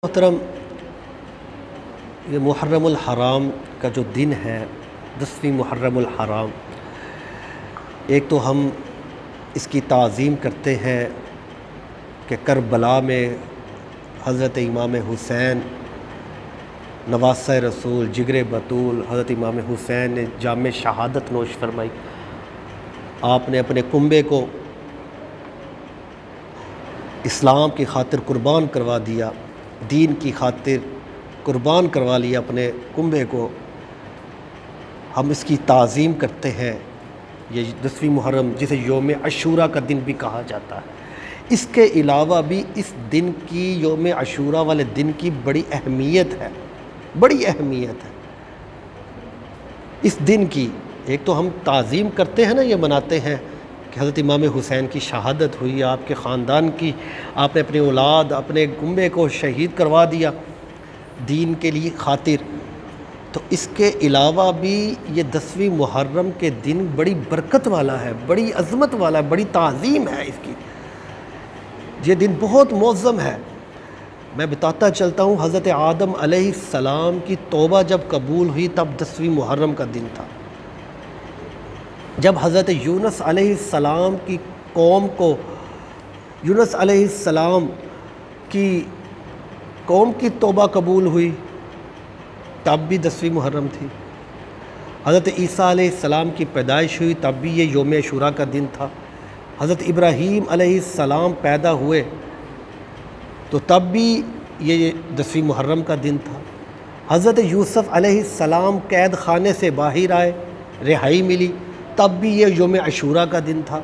محترم، یہ محرم الحرام کا جو دن ہے 10ویں محرم الحرام، ایک تو ہم اس کی تعظیم کرتے ہیں کہ کربلا میں حضرت امام حسین نواسہ رسول جگر بطول حضرت امام حسین نے جام شہادت نوش فرمائی۔ آپ نے اپنے کنبے کو اسلام کی خاطر قربان کروا دیا، دین کی خاطر قربان کروا لیا اپنے کنبے کو۔ ہم اس کی تعظیم کرتے ہیں۔ یہ 10ویں محرم جسے یوم عاشوراء کا دن بھی کہا جاتا ہے، اس کے علاوہ بھی اس دن کی یوم عاشوراء والے دن کی بڑی اہمیت ہے، بڑی اہمیت ہے اس دن کی۔ ایک تو ہم تعظیم کرتے ہیں نا، یہ مناتے ہیں کہ حضرت امام حسین کی شہادت ہوئی، آپ کے خاندان کی، آپ نے اپنی اولاد اپنے کنبے کو شہید کروا دیا دین کے لیے خاطر۔ تو اس کے علاوہ بھی یہ 10ویں محرم کے دن بڑی برکت والا ہے، بڑی عظمت والا ہے، بڑی تعظیم ہے اس کی۔ یہ دن بہت معظم ہے۔ میں بتاتا چلتا ہوں، حضرت آدم علیہ السلام کی توبہ جب قبول ہوئی تب 10ویں محرم کا دن تھا۔ جب حضرت یونس علیہ السلام کی قوم کو، یونس علیہ السلام کی قوم کی توبہ قبول ہوئی تب بھی 10ویں محرم تھی۔ حضرت عیسیٰ علیہ السلام کی پیدائش ہوئی تب بھی یہ یوم عاشوراء کا دن تھا۔ حضرت ابراہیم علیہ السلام پیدا ہوئے تو تب بھی یہ 10ویں محرم کا دن تھا۔ حضرت یوسف علیہ السلام قید خانے سے باہر آئے، رہائی ملی، تب بھی یہ یوم عاشوراء کا دن تھا۔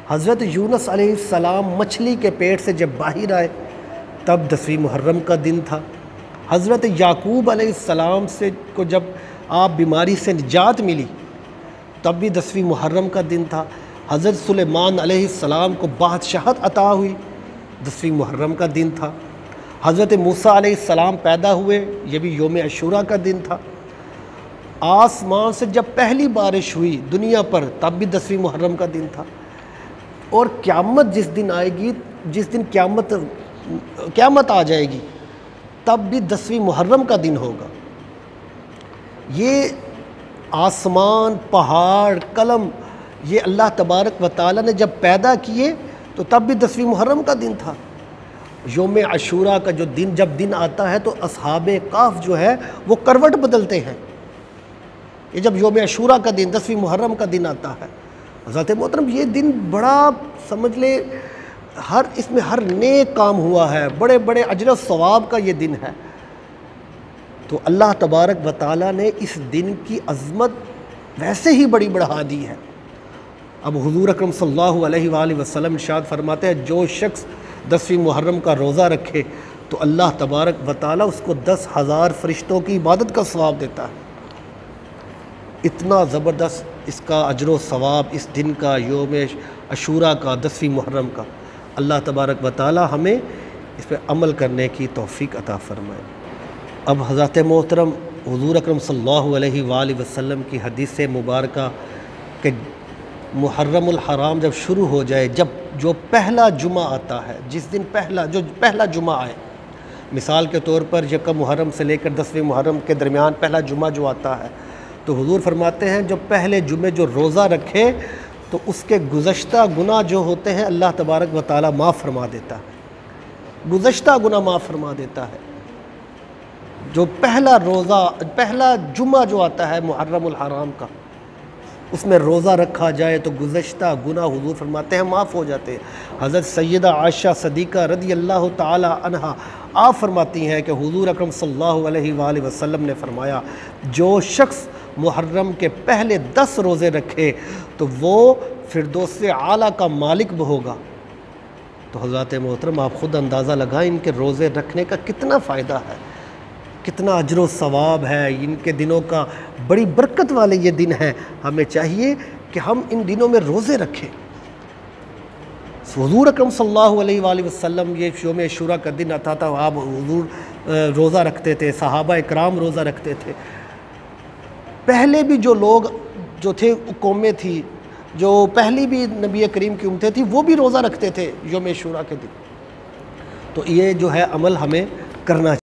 حضرت یونس علیہ السلام مچھلی کے پیٹ سے جب باہر آئے تب 10ویں محرم کا دن تھا۔ حضرت یعقوب علیہ السلام کو جب آپ بیماری سے نجات ملی تب بھی 10ویں محرم کا دن تھا۔ حضرت سلیمان علیہ السلام کو بادشاہت عطا ہوئی، 10ویں محرم کا دن تھا۔ حضرت موسیٰ علیہ السلام پیدا ہوئے، یہ بھی یوم عاشوراء کا دن تھا۔ آسمان سے جب پہلی بارش ہوئی دنیا پر تب بھی 10ویں محرم کا دن تھا۔ اور قیامت جس دن آئے گی، جس دن قیامت آ جائے گی تب بھی 10ویں محرم کا دن ہوگا۔ یہ آسمان، پہاڑ، قلم، یہ اللہ تبارک و تعالیٰ نے جب پیدا کیے تو تب بھی 10ویں محرم کا دن تھا۔ یوم عاشوراء کا جو دن جب دن آتا ہے تو اصحاب کہف جو ہے وہ کروٹ بدلتے ہیں۔ یہ جب یوم عاشوراء کا دن 10ویں محرم کا دن آتا ہے، حضرت محترم یہ دن بڑا سمجھ لے اس میں ہر نیک کام ہوا ہے، بڑے بڑے اجر و ثواب کا یہ دن ہے۔ تو اللہ تبارک و تعالیٰ نے اس دن کی عظمت ویسے ہی بڑی بڑھا دی ہے۔ اب حضور اکرم صلی اللہ علیہ وآلہ وسلم ارشاد فرماتے ہیں، جو شخص 10ویں محرم کا روزہ رکھے تو اللہ تبارک و تعالیٰ اس کو 10,000 فرشتوں کی عبادت کا ثواب دیتا ہے۔ اتنا زبردست اس کا اجر و ثواب اس دن کا، یوم عاشوراء کا، 10ویں محرم کا۔ اللہ تبارک و تعالیٰ ہمیں اس پہ عمل کرنے کی توفیق عطا فرمائے۔ اب حضرت محترم حضور اکرم صلی اللہ علیہ وآلہ وسلم کی حدیث مبارکہ کہ محرم الحرام جب شروع ہو جائے، جو پہلا جمعہ آتا ہے، جس دن پہلا جمعہ آئے، مثال کے طور پر یکم محرم سے لے کر 10ویں محرم کے درمیان پہلا جمعہ جو آتا ہے، تو حضور فرماتے ہیں جو پہلے جمعے جو روزہ رکھے تو اس کے گزشتہ گناہ جو ہوتے ہیں اللہ تبارک و تعالیٰ معاف فرما دیتا ہے، گزشتہ گناہ معاف فرما دیتا ہے۔ جو پہلا جمعہ جو آتا ہے محرم الحرام کا، اس میں روزہ رکھا جائے تو گزشتہ گناہ حضور فرماتے ہیں معاف ہو جاتے ہیں۔ حضرت سیدہ عائشہ صدیقہ رضی اللہ تعالی عنہا آپ فرماتی ہیں کہ حضور اکرم صلی اللہ علیہ وآلہ وسلم نے فرمایا، جو شخص محرم کے پہلے 10 روزے رکھے تو وہ فردوس اعلیٰ کا مالک ہوگا۔ تو حضرات محترم آپ خود اندازہ لگائیں ان کے روزے رکھنے کا کتنا فائدہ ہے، کتنا اجر و ثواب ہے ان کے دنوں کا، بڑی برکت والے یہ دن ہیں۔ ہمیں چاہیے کہ ہم ان دنوں میں روزے رکھیں۔ حضور اکرم صلی اللہ علیہ وآلہ وسلم یہ یوم عاشوراء کا دن آتا تھا، آپ حضور روزہ رکھتے تھے، صحابہ اکرام روزہ رکھتے تھے۔ پہلے بھی جو لوگ جو تھے قومیں تھی، جو پہلی بھی نبی کریم کی امتیں تھی، وہ بھی روزہ رکھتے تھے یوم عاشوراء کے دن۔ تو یہ جو ہے عمل ہمیں کرنا چاہیے۔